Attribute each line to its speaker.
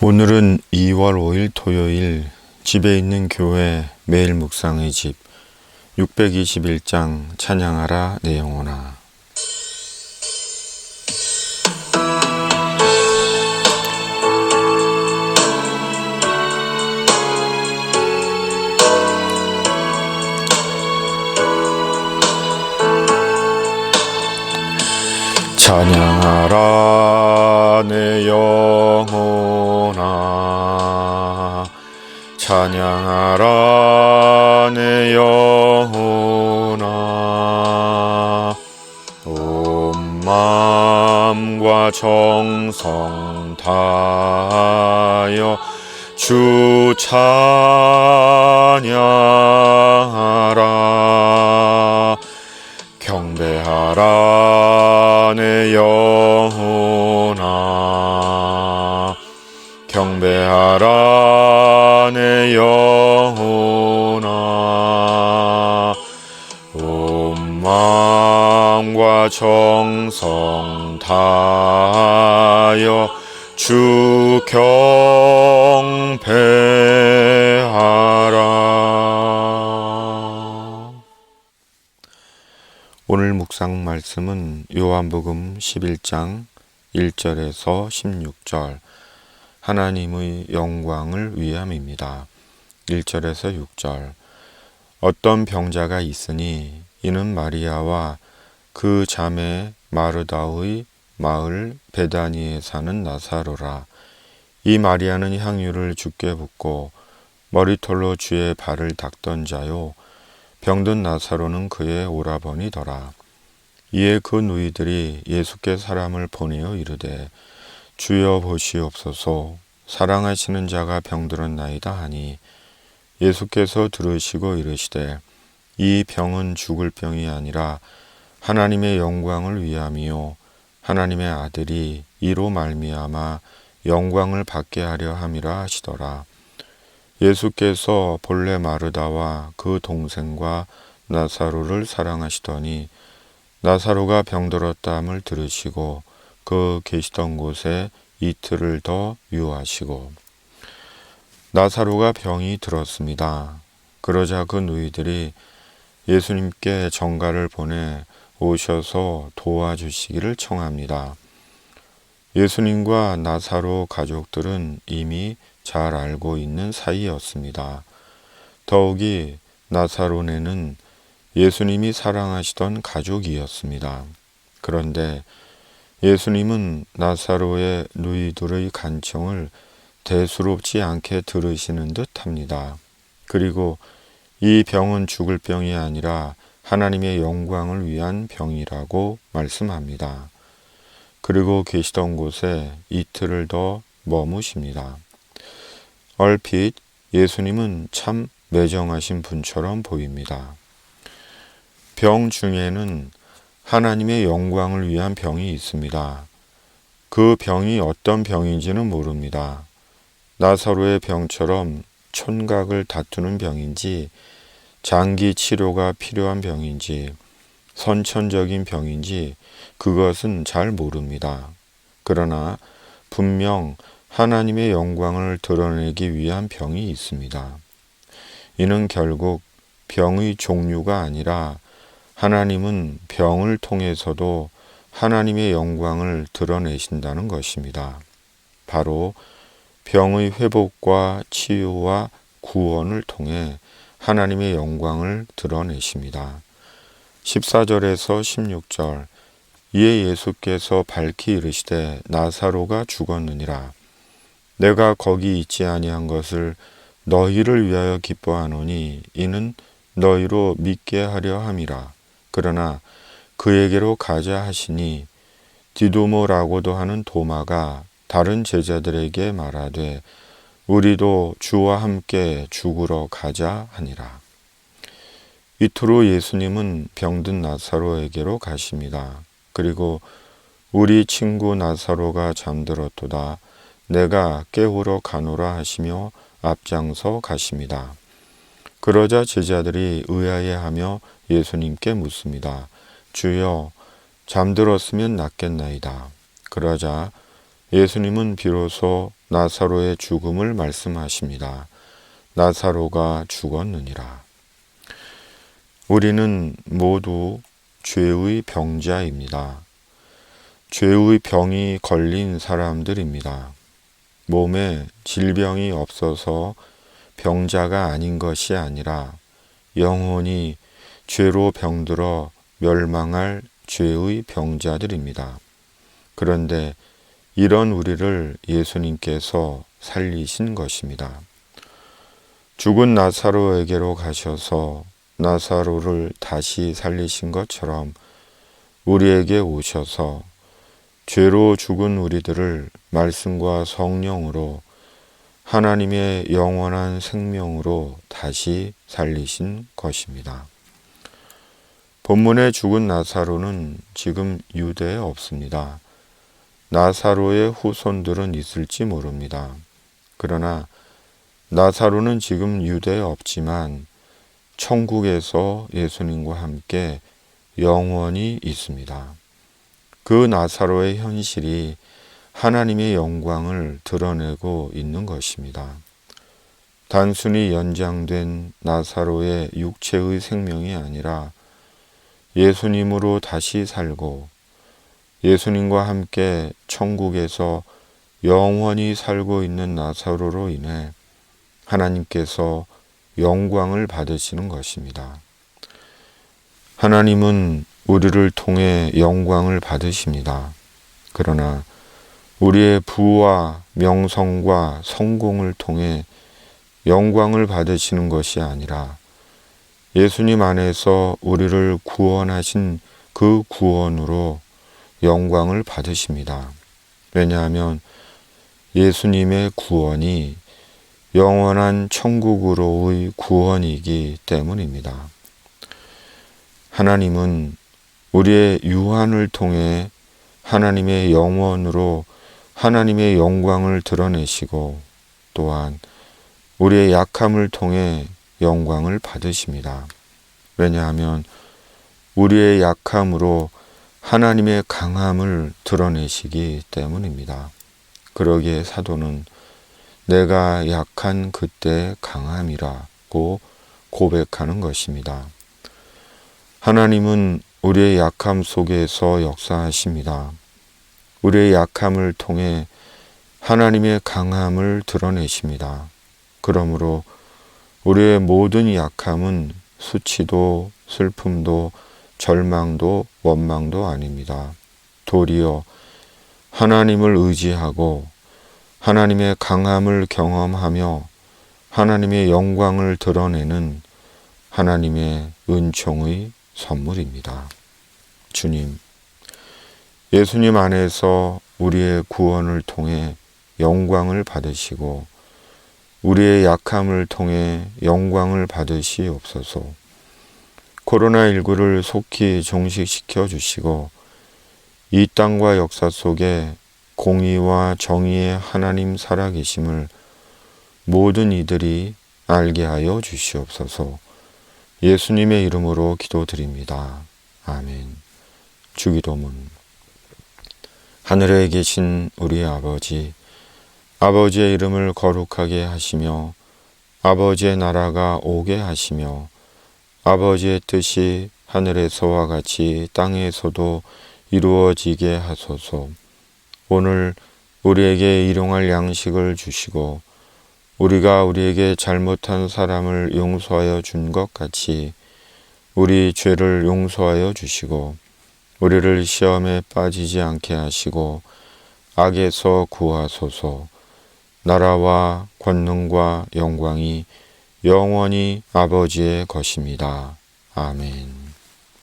Speaker 1: 오늘은 2월 5일 토요일 집에 있는 교회 매일 묵상의 집 621장 찬양하라 내 영혼아. 찬양하라 내 영혼아, 찬양하라 내 영혼아. 온 마음과 정성 다하여 주 찬양하라. 경배하라 내 영혼아, 경배하라 내 영혼아. 온 마음과 정성 다하여 주 경배하라. 오늘 묵상 말씀은 요한복음 11장 1절에서 16절 하나님의 영광을 위함입니다. 1절에서 6절 어떤 병자가 있으니 이는 마리아와 그 자매 마르다의 마을 베다니에 사는 나사로라. 이 마리아는 향유를 주께 붓고 머리털로 주의 발을 닦던 자요, 병든 나사로는 그의 오라버니더라. 이에 그 누이들이 예수께 사람을 보내어 이르되 주여 보시옵소서, 사랑하시는 자가 병들었나이다 하니 예수께서 들으시고 이르시되 이 병은 죽을 병이 아니라 하나님의 영광을 위함이요 하나님의 아들이 이로 말미암아 영광을 받게 하려 함이라 하시더라. 예수께서 본래 마르다와 그 동생과 나사로를 사랑하시더니 나사로가 병들었다함을 들으시고 그 계시던 곳에 이틀을 더 유하시고 나사로가 병이 들었습니다. 그러자 그 누이들이 예수님께 전가를 보내 오셔서 도와주시기를 청합니다. 예수님과 나사로 가족들은 이미 잘 알고 있는 사이였습니다. 더욱이 나사로네는 예수님이 사랑하시던 가족이었습니다. 그런데 예수님은 나사로의 누이들의 간청을 대수롭지 않게 들으시는 듯 합니다. 그리고 이 병은 죽을 병이 아니라 하나님의 영광을 위한 병이라고 말씀합니다. 그리고 계시던 곳에 이틀을 더 머무십니다. 얼핏 예수님은 참 매정하신 분처럼 보입니다. 병 중에는 하나님의 영광을 위한 병이 있습니다. 그 병이 어떤 병인지는 모릅니다. 나사로의 병처럼 촌각을 다투는 병인지, 장기 치료가 필요한 병인지, 선천적인 병인지 그것은 잘 모릅니다. 그러나 분명 하나님의 영광을 드러내기 위한 병이 있습니다. 이는 결국 병의 종류가 아니라 하나님은 병을 통해서도 하나님의 영광을 드러내신다는 것입니다. 바로 병의 회복과 치유와 구원을 통해 하나님의 영광을 드러내십니다. 14절에서 16절 이에 예수께서 밝히 이르시되 나사로가 죽었느니라. 내가 거기 있지 아니한 것을 너희를 위하여 기뻐하노니 이는 너희로 믿게 하려 함이라. 그러나 그에게로 가자 하시니 디도모라고도 하는 도마가 다른 제자들에게 말하되 우리도 주와 함께 죽으러 가자 하니라. 이틀 후 예수님은 병든 나사로에게로 가십니다. 그리고 우리 친구 나사로가 잠들었도다. 내가 깨우러 가노라 하시며 앞장서 가십니다. 그러자 제자들이 의아해하며 예수님께 묻습니다. 주여, 잠들었으면 낫겠나이다. 그러자 예수님은 비로소 나사로의 죽음을 말씀하십니다. 나사로가 죽었느니라. 우리는 모두 죄의 병자입니다. 죄의 병이 걸린 사람들입니다. 몸에 질병이 없어서 병자가 아닌 것이 아니라 영혼이 죄로 병들어 멸망할 죄의 병자들입니다. 그런데 이런 우리를 예수님께서 살리신 것입니다. 죽은 나사로에게로 가셔서 나사로를 다시 살리신 것처럼 우리에게 오셔서 죄로 죽은 우리들을 말씀과 성령으로 하나님의 영원한 생명으로 다시 살리신 것입니다. 본문에 죽은 나사로는 지금 유대에 없습니다. 나사로의 후손들은 있을지 모릅니다. 그러나 나사로는 지금 유대에 없지만 천국에서 예수님과 함께 영원히 있습니다. 그 나사로의 현실이 하나님의 영광을 드러내고 있는 것입니다. 단순히 연장된 나사로의 육체의 생명이 아니라 예수님으로 다시 살고 예수님과 함께 천국에서 영원히 살고 있는 나사로로 인해 하나님께서 영광을 받으시는 것입니다. 하나님은 우리를 통해 영광을 받으십니다. 그러나 우리의 부와 명성과 성공을 통해 영광을 받으시는 것이 아니라 예수님 안에서 우리를 구원하신 그 구원으로 영광을 받으십니다. 왜냐하면 예수님의 구원이 영원한 천국으로의 구원이기 때문입니다. 하나님은 우리의 유한을 통해 하나님의 영원으로 하나님의 영광을 드러내시고 또한 우리의 약함을 통해 영광을 받으십니다. 왜냐하면 우리의 약함으로 하나님의 강함을 드러내시기 때문입니다. 그러기에 사도는 내가 약한 그때 강함이라고 고백하는 것입니다. 하나님은 우리의 약함 속에서 역사하십니다. 우리의 약함을 통해 하나님의 강함을 드러내십니다. 그러므로 우리의 모든 약함은 수치도 슬픔도 절망도 원망도 아닙니다. 도리어 하나님을 의지하고 하나님의 강함을 경험하며 하나님의 영광을 드러내는 하나님의 은총의 선물입니다. 주님, 예수님 안에서 우리의 구원을 통해 영광을 받으시고 우리의 약함을 통해 영광을 받으시옵소서. 코로나19를 속히 종식시켜 주시고 이 땅과 역사 속에 공의와 정의의 하나님 살아계심을 모든 이들이 알게 하여 주시옵소서. 예수님의 이름으로 기도드립니다. 아멘. 주기도문. 하늘에 계신 우리 아버지, 아버지의 이름을 거룩하게 하시며 아버지의 나라가 오게 하시며 아버지의 뜻이 하늘에서와 같이 땅에서도 이루어지게 하소서. 오늘 우리에게 일용할 양식을 주시고 우리가 우리에게 잘못한 사람을 용서하여 준 것 같이 우리 죄를 용서하여 주시고 우리를 시험에 빠지지 않게 하시고 악에서 구하소서. 나라와 권능과 영광이 영원히 아버지의 것입니다. 아멘.